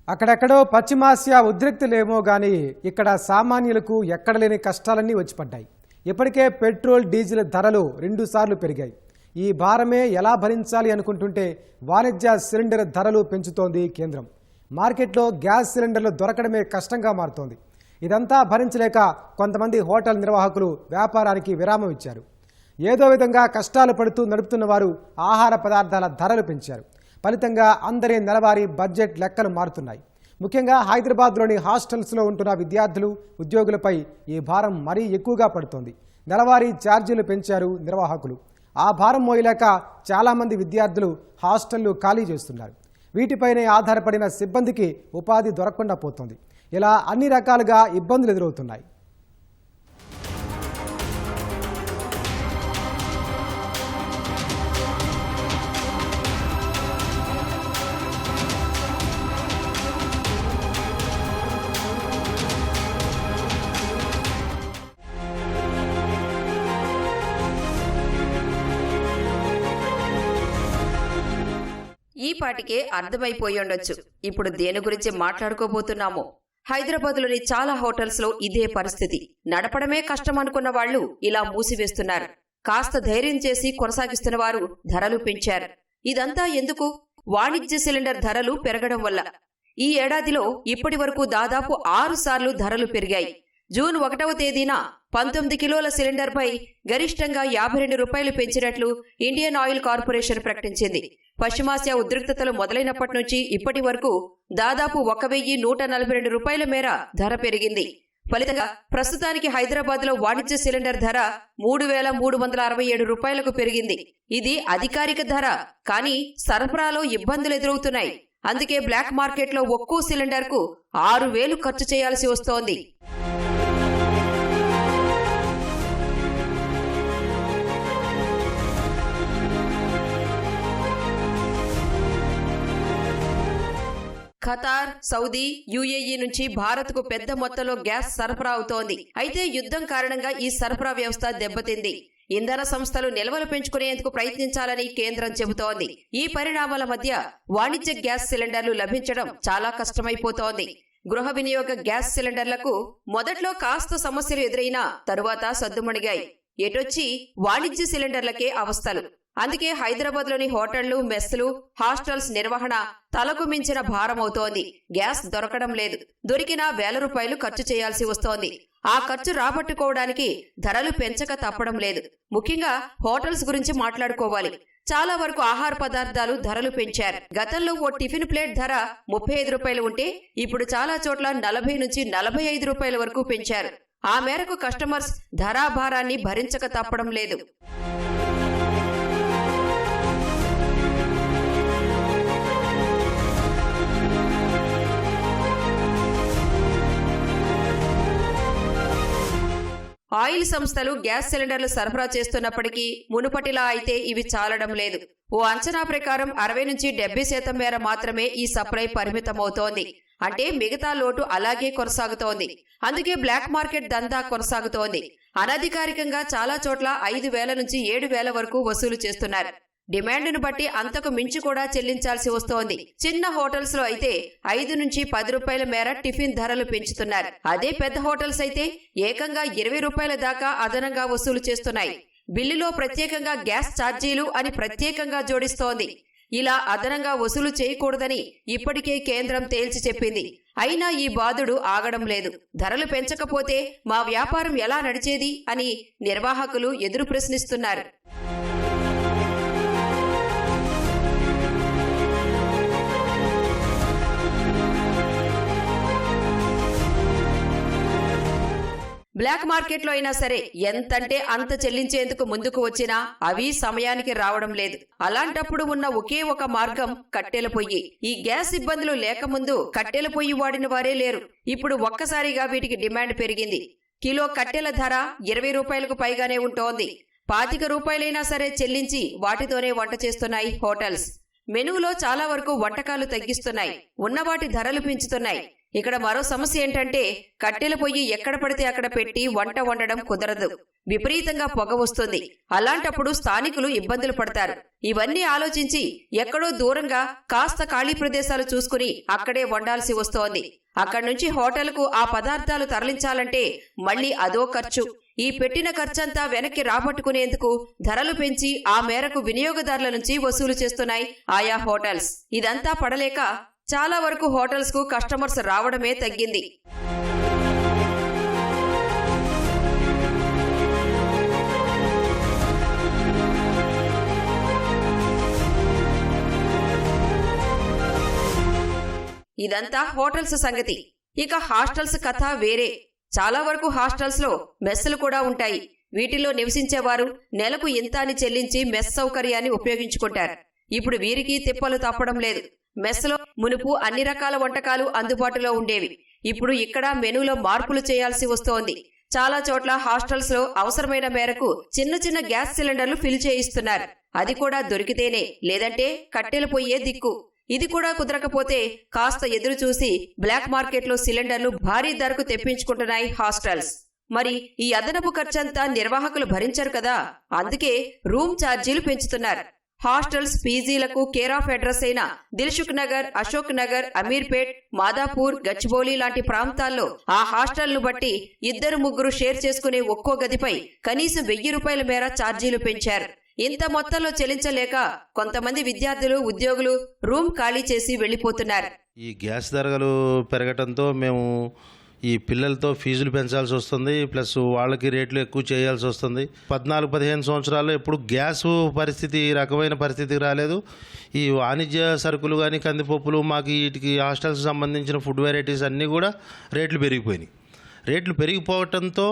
అక్కడెక్కడో పశ్చిమాసియా ఉద్రిక్తులేమో గానీ ఇక్కడ సామాన్యులకు ఎక్కడలేని కష్టాలన్నీ వచ్చిపడ్డాయి. ఇప్పటికే పెట్రోల్ డీజిల్ ధరలు 2 సార్లు పెరిగాయి. ఈ భారమే ఎలా భరించాలి అనుకుంటుంటే వాణిజ్య సిలిండర్ ధరలు పెంచుతోంది కేంద్రం. మార్కెట్లో గ్యాస్ సిలిండర్లు దొరకడమే కష్టంగా మారుతోంది. ఇదంతా భరించలేక కొంతమంది హోటల్ నిర్వాహకులు వ్యాపారానికి విరామం ఇచ్చారు. ఏదో విధంగా కష్టాలు పడుతూ నడుపుతున్న వారు ఆహార పదార్థాల ధరలు పెంచారు. ఫలితంగా అందరి నెలవారీ బడ్జెట్ లెక్కలు మారుతున్నాయి. ముఖ్యంగా హైదరాబాద్లోని హాస్టల్స్లో ఉంటున్న విద్యార్థులు, ఉద్యోగులపై ఈ భారం మరీ ఎక్కువగా పడుతోంది. నెలవారీ ఛార్జీలు పెంచారు నిర్వాహకులు. ఆ భారం మోయలేక చాలామంది విద్యార్థులు హాస్టళ్లు ఖాళీ చేస్తున్నారు. వీటిపైనే ఆధారపడిన సిబ్బందికి ఉపాధి దొరకకుండా పోతోంది. ఇలా అన్ని రకాలుగా ఇబ్బందులు ఎదురవుతున్నాయి. ఈ పాటికే అర్థమైపోయి ఉండొచ్చు ఇప్పుడు దేని గురించి మాట్లాడుకోబోతున్నామో. హైదరాబాద్లోని చాలా హోటల్స్ లో ఇదే పరిస్థితి. నడపడమే కష్టం అనుకున్న వాళ్లు ఇలా మూసివేస్తున్నారు. కాస్త ధైర్యం చేసి కొనసాగిస్తున్న వారు ధరలు పెంచారు. ఇదంతా ఎందుకు? వాణిజ్య సిలిండర్ ధరలు పెరగడం వల్ల. ఈ ఏడాదిలో ఇప్పటి వరకు దాదాపు 6 సార్లు ధరలు పెరిగాయి. జూన్ 1వ తేదీన 19 కిలోల సిలిండర్పై గరిష్టంగా 52 రూపాయలు పెంచినట్లు ఇండియన్ ఆయిల్ కార్పొరేషన్ ప్రకటించింది. పశ్చిమాసియా ఉద్రిక్తతలు మొదలైనప్పటి నుంచి ఇప్పటి వరకు దాదాపు 1142 రూపాయల మేర ధర పెరిగింది. ఫలితంగా ప్రస్తుతానికి హైదరాబాద్లో వాణిజ్య సిలిండర్ ధర 3367 రూపాయలకు పెరిగింది. ఇది అధికారిక ధర. కానీ సరఫరాలో ఇబ్బందులు ఎదురవుతున్నాయి. అందుకే బ్లాక్ మార్కెట్లో ఒక్కో సిలిండర్కు 6000 ఖర్చు చేయాల్సి వస్తోంది. ఖతార్, సౌదీ, యుఏఈ నుంచి భారత్కు పెద్ద మొత్తంలో గ్యాస్ సరఫరా అవుతోంది. అయితే యుద్ధం కారణంగా ఈ సరఫరా వ్యవస్థ దెబ్బతింది. ఇంధన సంస్థలు నిల్వలు పెంచుకునేందుకు ప్రయత్నించాలని కేంద్రం చెబుతోంది. ఈ పరిణామాల మధ్య వాణిజ్య గ్యాస్ సిలిండర్లు లభించడం చాలా కష్టమైపోతోంది. గృహ వినియోగ గ్యాస్ సిలిండర్లకు మొదట్లో కాస్త సమస్యలు ఎదురైనా తరువాత సద్దుమణిగాయి. ఎటొచ్చి వాణిజ్య సిలిండర్లకే అవస్థలు. అందుకే హైదరాబాద్లోని హోటళ్లు, మెస్లు, హాస్టల్స్ నిర్వహణ తలకు మించిన భారమవుతోంది. గ్యాస్ దొరకడం లేదు. దొరికినా ₹1000 ఖర్చు చేయాల్సి వస్తోంది. ఆ ఖర్చు రాబట్టుకోవడానికి ధరలు పెంచక తప్పడం లేదు. ముఖ్యంగా హోటల్స్ గురించి మాట్లాడుకోవాలి. చాలా వరకు ఆహార పదార్థాలు ధరలు పెంచారు. గతంలో ఓ టిఫిన్ ప్లేట్ ధర 35 రూపాయలు ఉంటే ఇప్పుడు చాలా చోట్ల 40 నుంచి 45 రూపాయల వరకు పెంచారు. ఆ మేరకు కస్టమర్స్ ధరాభారాన్ని భరించక తప్పడం లేదు. ఆయిల్ సంస్థలు గ్యాస్ సిలిండర్లు సరఫరా చేస్తున్నప్పటికీ మునుపటిలా అయితే ఇవి చాలడం లేదు. ఓ అంచనా ప్రకారం 60 నుంచి 70% మేర మాత్రమే ఈ సప్లై పరిమితమవుతోంది. అంటే మిగతా లోటు అలాగే కొనసాగుతోంది. అందుకే బ్లాక్ మార్కెట్ దందా కొనసాగుతోంది. అనధికారికంగా చాలా చోట్ల 5000 నుంచి 7000 వరకు వసూలు చేస్తున్నారు. డిమాండ్ను బట్టి అంతకు మించి కూడా చెల్లించాల్సి వస్తోంది. చిన్న హోటల్స్ లో అయితే 5 నుంచి 10 రూపాయల మేర టిఫిన్ ధరలు పెంచుతున్నారు. అదే పెద్ద హోటల్స్ అయితే ఏకంగా 20 రూపాయల దాకా అదనంగా వసూలు చేస్తున్నాయి. బిల్లులో ప్రత్యేకంగా గ్యాస్ ఛార్జీలు అని ప్రత్యేకంగా జోడిస్తోంది. ఇలా అదనంగా వసూలు చేయకూడదని ఇప్పటికే కేంద్రం తేల్చి చెప్పింది. అయినా ఈ బాధుడు ఆగడం లేదు. ధరలు పెంచకపోతే మా వ్యాపారం ఎలా నడిచేది అని నిర్వాహకులు ఎదురు ప్రశ్నిస్తున్నారు. బ్లాక్ మార్కెట్లో అయినా సరే ఎంతంటే అంత చెల్లించేందుకు ముందుకు వచ్చినా అవి సమయానికి రావడం లేదు. అలాంటప్పుడు ఉన్న ఒకే ఒక మార్గం కట్టెల పొయ్యి. ఈ గ్యాస్ ఇబ్బందులు లేకముందు కట్టెల పొయ్యి వాడిన వారే లేరు. ఇప్పుడు ఒక్కసారిగా వీటికి డిమాండ్ పెరిగింది. కిలో కట్టెల ధర 20 రూపాయలకు పైగానే ఉంటోంది. 25 రూపాయలైనా సరే చెల్లించి వాటితోనే వంట చేస్తున్నాయి హోటల్స్. మెనువులో చాలా వరకు వంటకాలు తగ్గిస్తున్నాయి. ఉన్నవాటి ధరలు పెంచుతున్నాయి. ఇక్కడ మరో సమస్య ఏంటంటే కట్టెల పొయ్యి ఎక్కడ పడితే అక్కడ పెట్టి వంట వండడం కుదరదు. విపరీతంగా పొగ వస్తుంది. అలాంటప్పుడు స్థానికులు ఇబ్బందులు పడతారు. ఇవన్నీ ఆలోచించి ఎక్కడో దూరంగా కాస్త ఖాళీ ప్రదేశాలు చూసుకుని అక్కడే వండాల్సి వస్తోంది. అక్కడి నుంచి హోటల్కు ఆ పదార్థాలు తరలించాలంటే మళ్లీ అదో ఖర్చు. ఈ పెట్టిన ఖర్చంతా వెనక్కి రాబట్టుకునేందుకు ధరలు పెంచి ఆ మేరకు వినియోగదారుల నుంచి వసూలు చేస్తున్నాయి ఆయా హోటల్స్. ఇదంతా పడలేక చాలా వరకు హోటల్స్ కు కస్టమర్స్ రావడమే తగ్గింది. ఇదంతా హోటల్స్ సంగతి. ఇక హాస్టల్స్ కథ వేరే. చాలా వరకు హాస్టల్స్ లో మెస్సులు కూడా ఉంటాయి. వీటిల్లో నివసించేవారు నెలకు ఇంత అని చెల్లించి మెస్ సౌకర్యాన్ని ఉపయోగించుకుంటారు. ఇప్పుడు వీరికి తిప్పలు తప్పడం లేదు. మెస్లో మునుపు అన్ని రకాల వంటకాలు అందుబాటులో ఉండేవి. ఇప్పుడు ఇక్కడ మెనూలో మార్పులు చేయాల్సి వస్తోంది. చాలా చోట్ల హాస్టల్స్ లో అవసరమైన మేరకు చిన్న చిన్న గ్యాస్ సిలిండర్లు ఫిల్ చేయిస్తున్నారు. అది కూడా దొరికితేనే, లేదంటే కట్టెలు పొయ్యే దిక్కు. ఇది కూడా కుదరకపోతే కాస్త ఎదురు చూసి బ్లాక్ మార్కెట్లో సిలిండర్లు భారీ ధరకు తెప్పించుకుంటున్నాయి హాస్టల్స్. మరి ఈ అదనపు ఖర్చంతా నిర్వాహకులు భరించరు కదా, అందుకే రూమ్ ఛార్జీలు పెంచుతున్నారు. హాస్టల్స్, పీజీలకు కేర్ ఆఫ్ అడ్రస్ అయిన దిల్సుఖ్ నగర్, అశోక్ నగర్, అమీర్పేట్, మాదాపూర్, గచ్చిబౌలి లాంటి ప్రాంతాల్లో ఆ హాస్టల్ను బట్టి 2-3 షేర్ చేసుకునే ఒక్కో గదిపై కనీసం 1000 రూపాయల మేర ఛార్జీలు పెంచారు. ఇంత మొత్తంలో చెల్లించలేక కొంతమంది విద్యార్థులు, ఉద్యోగులు రూమ్ ఖాళీ చేసి వెళ్లిపోతున్నారు. ఈ గ్యాస్ ధరలు పెరగటంతో మేము ఈ పిల్లలతో ఫీజులు పెంచాల్సి వస్తుంది, ప్లస్ వాళ్ళకి రేట్లు ఎక్కువ చేయాల్సి వస్తుంది. 14-15 సంవత్సరాల్లో ఎప్పుడు గ్యాస్ పరిస్థితి ఈ రకమైన పరిస్థితికి రాలేదు. ఈ వాణిజ్య సరుకులు కానీ, కందిపప్పులు, మాకు వీటికి హాస్టల్స్ సంబంధించిన ఫుడ్ వెరైటీస్ అన్నీ కూడా రేట్లు పెరిగిపోయినాయి. రేట్లు పెరిగిపోవటంతో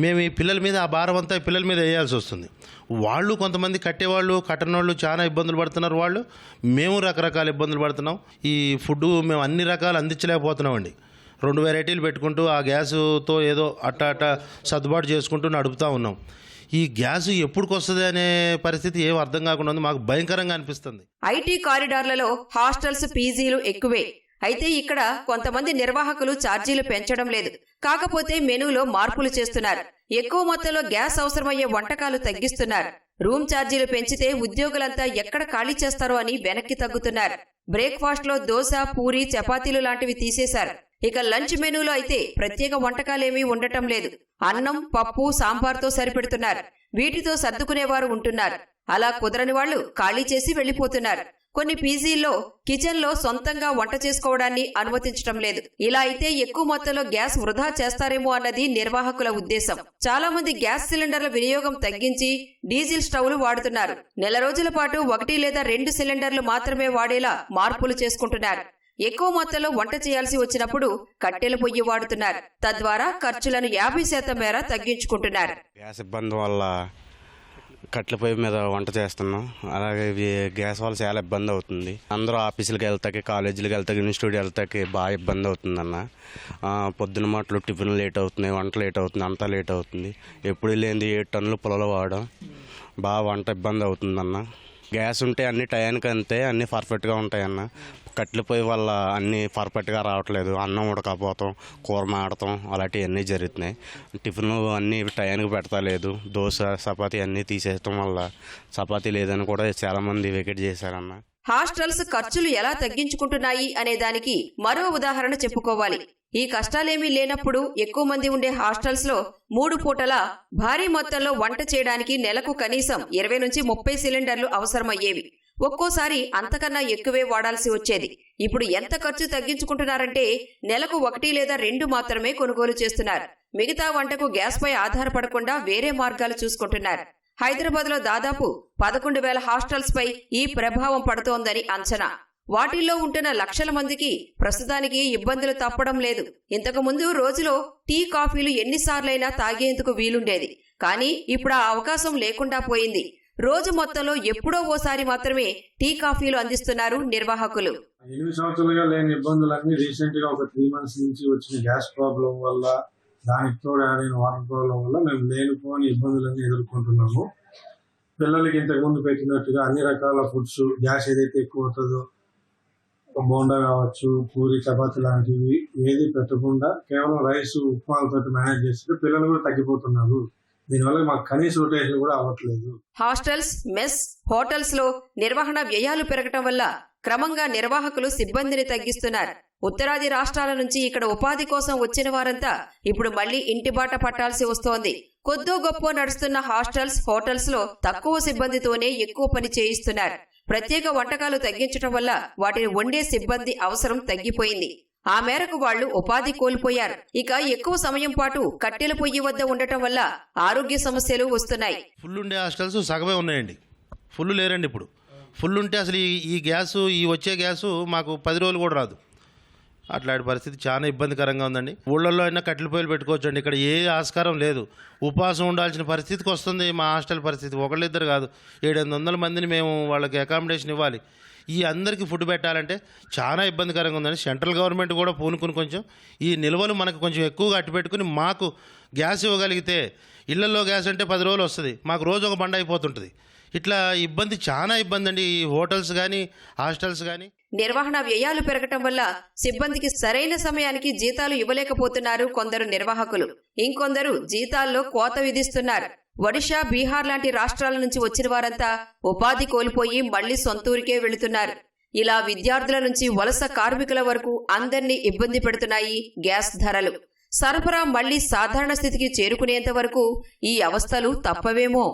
మేము ఈ పిల్లల మీద, ఆ భారం అంతా పిల్లల మీద వేయాల్సి వస్తుంది. వాళ్ళు కొంతమంది కట్టేవాళ్ళు, కట్టనోళ్ళు చాలా ఇబ్బందులు పడుతున్నారు. మేము రకరకాల ఇబ్బందులు పడుతున్నాం. ఈ ఫుడ్ మేము అన్ని రకాలు అందించలేకపోతున్నామండి. 2 వెరైటీలు పెట్టుకుంటూ ఆ గ్యాసుతో ఏదో అట్ట సర్దుబాటు చేసుకుంటూ నడుపుతూ ఉన్నాం. ఈ గ్యాస్ ఎప్పుడుకి వస్తుంది అనే పరిస్థితి ఏం అర్థం కాకుండా ఉంది. మాకు భయంకరంగా అనిపిస్తుంది. ఐటీ కారిడార్లలో హాస్టల్స్, పీజీలు ఎక్కువే. అయితే ఇక్కడ కొంతమంది నిర్వాహకులు ఛార్జీలు పెంచడం లేదు. కాకపోతే మెనూలో మార్పులు చేస్తున్నారు. ఎక్కువ మొత్తంలో గ్యాస్ అవసరమయ్యే వంటకాలు తగ్గిస్తున్నారు. రూమ్ ఛార్జీలు పెంచితే ఉద్యోగులంతా ఎక్కడ ఖాళీ చేస్తారో అని వెనక్కి తగ్గుతున్నారు. బ్రేక్ఫాస్ట్ లో దోశ, పూరి, చపాతీలు లాంటివి తీసేశారు. ఇక లంచ్ మెనూలో అయితే ప్రత్యేక వంటకాలేమీ ఉండటం లేదు. అన్నం, పప్పు, సాంబార్తో సరిపెడుతున్నారు. వీటితో సర్దుకునేవారు ఉంటున్నారు. అలా కుదరని వాళ్లు ఖాళీ చేసి వెళ్లిపోతున్నారు. కొన్ని పీజీల్లో కిచెన్ లో సొంతంగా వంట చేసుకోవడాన్ని అనుమతించడం లేదు. ఇలా అయితే ఎక్కువ మొత్తంలో గ్యాస్ వృధా చేస్తారేమో అన్నది నిర్వాహకుల ఉద్దేశం. చాలా మంది గ్యాస్ సిలిండర్ల వినియోగం తగ్గించి డీజిల్ స్టవ్లు వాడుతున్నారు. నెల రోజుల పాటు 1 లేదా 2 సిలిండర్లు మాత్రమే వాడేలా మార్పులు చేసుకుంటున్నారు. ఎక్కువ మొత్తంలో వంట చేయాల్సి వచ్చినప్పుడు కట్టెల పొయ్యి వాడుతున్నారు. తద్వారా ఖర్చులను 50% మేర తగ్గించుకుంటున్నారు. గ్యాస్ ఇబ్బంది వల్ల కట్టెల పొయ్యి మీద వంట చేస్తున్నాం. అలాగే గ్యాస్ వల్ల చాలా ఇబ్బంది అవుతుంది. అందరూ ఆఫీసులకు వెళ్తాకి, కాలేజీలకు వెళ్తాకి, ఇన్స్టిట్యూట్ వెళ్తాకి బాగా ఇబ్బంది అవుతుందన్న. పొద్దున మాటలు టిఫిన్ లేట్ అవుతున్నాయి, వంట లేట్ అవుతుంది, అంతా లేట్ అవుతుంది. ఎప్పుడు లేనిది 7 టన్నులు పొలాలు వాడడం, బాగా వంట ఇబ్బంది అవుతుందన్న. గ్యాస్ ఉంటే అన్ని టయానికి అంతే, అన్నీ పర్ఫెక్ట్గా ఉంటాయన్న. కట్టెల పొయ్యి వల్ల అన్నీ పర్ఫెక్ట్గా రావట్లేదు. అన్నం ఉడకపోతాం, కూర మాడతాం, అలాంటివన్నీ జరుగుతున్నాయి. టిఫిన్ అన్నీ టయానికి పెడతలేదు. దోశ, చపాతీ అన్నీ తీసేయటం వల్ల చపాతీ లేదని కూడా చాలామంది వెకెట్ చేశారన్న. హాస్టల్స్ ఖర్చులు ఎలా తగ్గించుకుంటున్నాయి అనే దానికి మరో ఉదాహరణ చెప్పుకోవాలి. ఈ కష్టాలేమీ లేనప్పుడు ఎక్కువ మంది ఉండే హాస్టల్స్ లో 3 పూటలా భారీ మొత్తంలో వంట చేయడానికి నెలకు కనీసం 20 నుంచి 30 సిలిండర్లు అవసరమయ్యేవి. ఒక్కోసారి అంతకన్నా ఎక్కువే వాడాల్సి వచ్చేది. ఇప్పుడు ఎంత ఖర్చు తగ్గించుకుంటున్నారంటే నెలకు 1 లేదా 2 మాత్రమే కొనుగోలు చేస్తున్నారు. మిగతా వంటకు గ్యాస్ పై ఆధారపడకుండా వేరే మార్గాలు చూసుకుంటున్నారు. హైదరాబాద్ లో దాదాపు 11,000 హాస్టల్స్ పై ఈ ప్రభావం పడుతోందని అంచనా. వాటిల్లో ఉంటున్న లక్షల మందికి ప్రస్తుతానికి ఇబ్బందులు తప్పడం లేదు. ఇంతకు ముందు రోజులో టీ, కాఫీలు ఎన్నిసార్లైనా తాగేందుకు వీలుండేది. కానీ ఇప్పుడు ఆ అవకాశం లేకుండా పోయింది. రోజు మొత్తంలో ఎప్పుడో ఓసారి మాత్రమే టీ, కాఫీలు అందిస్తున్నారు నిర్వాహకులు. 8 సంవత్సరాలుగా లేని ఇబ్బందులన్నీ రీసెంట్ గా ఒక 3 months నుంచి వచ్చిన గ్యాస్ ప్రాబ్లం వల్ల, దానికి తోడు అయిన వాటర్ ప్రాబ్లం వల్ల మేము లేనిపోని ఇబ్బందులన్నీ ఎదుర్కొంటున్నాము. పిల్లలకి ఇంతకుముందు పెట్టినట్టుగా అన్ని రకాల ఫుడ్స్, గ్యాస్ ఏదైతే ఎక్కువ అవుతుందో ఒక బోండా కావచ్చు, పూరి చపాతి లాంటివి ఏది పెట్టకుండా కేవలం రైస్ ఉప్మాలతో మేనేజ్ చేస్తే పిల్లలు కూడా తగ్గిపోతున్నారు. దీనివల్ల మాకు కనీస రొటేషన్ కూడా అవ్వట్లేదు. హాస్టల్స్, మెస్, హోటల్స్ లో నిర్వహణ వ్యయాలు పెరగటం వల్ల క్రమంగా నిర్వాహకులు సిబ్బందిని తగ్గిస్తున్నారు. ఉత్తరాది రాష్ట్రాల నుంచి ఇక్కడ ఉపాధి కోసం వచ్చిన వారంతా ఇప్పుడు మళ్లీ ఇంటి బాట పట్టాల్సి వస్తోంది. కొద్దో గొప్ప నడుస్తున్న హాస్టల్స్, హోటల్స్ లో తక్కువ సిబ్బందితోనే ఎక్కువ పని చేయిస్తున్నారు. ప్రత్యేక వంటకాలు తగ్గించడం వల్ల వాటిని వండే సిబ్బంది అవసరం తగ్గిపోయింది. ఆ మేరకు వాళ్లు ఉపాధి కోల్పోయారు. ఇక ఎక్కువ సమయం పాటు కట్టెల పొయ్యి వద్ద ఉండటం వల్ల ఆరోగ్య సమస్యలు వస్తున్నాయి. ఫుల్ ఉండే హాస్టల్స్ సగమే ఉన్నాయండి, ఫుల్ లేరండి. ఇప్పుడు ఫుల్ ఉంటే అసలు ఈ గ్యాసు, ఈ వచ్చే గ్యాసు మాకు 10 రోజులు కూడా రాదు. అట్లాంటి పరిస్థితి చాలా ఇబ్బందికరంగా ఉందండి. ఊళ్ళల్లో అయినా కట్టెల పొయ్యిలు పెట్టుకోవచ్చండి, ఇక్కడ ఏ ఆస్కారం లేదు. ఉపవాసం ఉండాల్సిన పరిస్థితికి వస్తుంది మా హాస్టల్ పరిస్థితి. ఒకళ్ళిద్దరు కాదు, 700-800 మందిని మేము వాళ్ళకి అకామిడేషన్ ఇవ్వాలి. ఈ అందరికీ ఫుడ్ పెట్టాలంటే చాలా ఇబ్బందికరంగా ఉందండి. సెంట్రల్ గవర్నమెంట్ కూడా పూనుకుని కొంచెం ఈ నిల్వలు మనకు కొంచెం ఎక్కువగా అట్టు పెట్టుకుని మాకు గ్యాస్ ఇవ్వగలిగితే, ఇళ్లలో గ్యాస్ అంటే 10 రోజులు వస్తుంది, మాకు రోజు ఒక బండ అయిపోతుంటుంది. ఇట్లా ఇబ్బంది, చాలా ఇబ్బంది అండి ఈ హోటల్స్ కానీ హాస్టల్స్ కానీ. నిర్వహణ వ్యయాలు పెరగటం వల్ల సిబ్బందికి సరైన సమయానికి జీతాలు ఇవ్వలేకపోతున్నారు కొందరు నిర్వాహకులు. ఇంకొందరు జీతాల్లో కోత విధిస్తున్నారు. ఒడిషా, బీహార్ లాంటి రాష్ట్రాల నుంచి వచ్చిన వారంతా ఉపాధి కోల్పోయి మళ్లీ సొంతూరికే వెళుతున్నారు. ఇలా విద్యార్థుల నుంచి వలస కార్మికుల వరకు అందర్నీ ఇబ్బంది పెడుతున్నాయి గ్యాస్ ధరలు. సరఫరా మళ్లీ సాధారణ స్థితికి చేరుకునేంత వరకు ఈ అవస్థలు తప్పవేమో.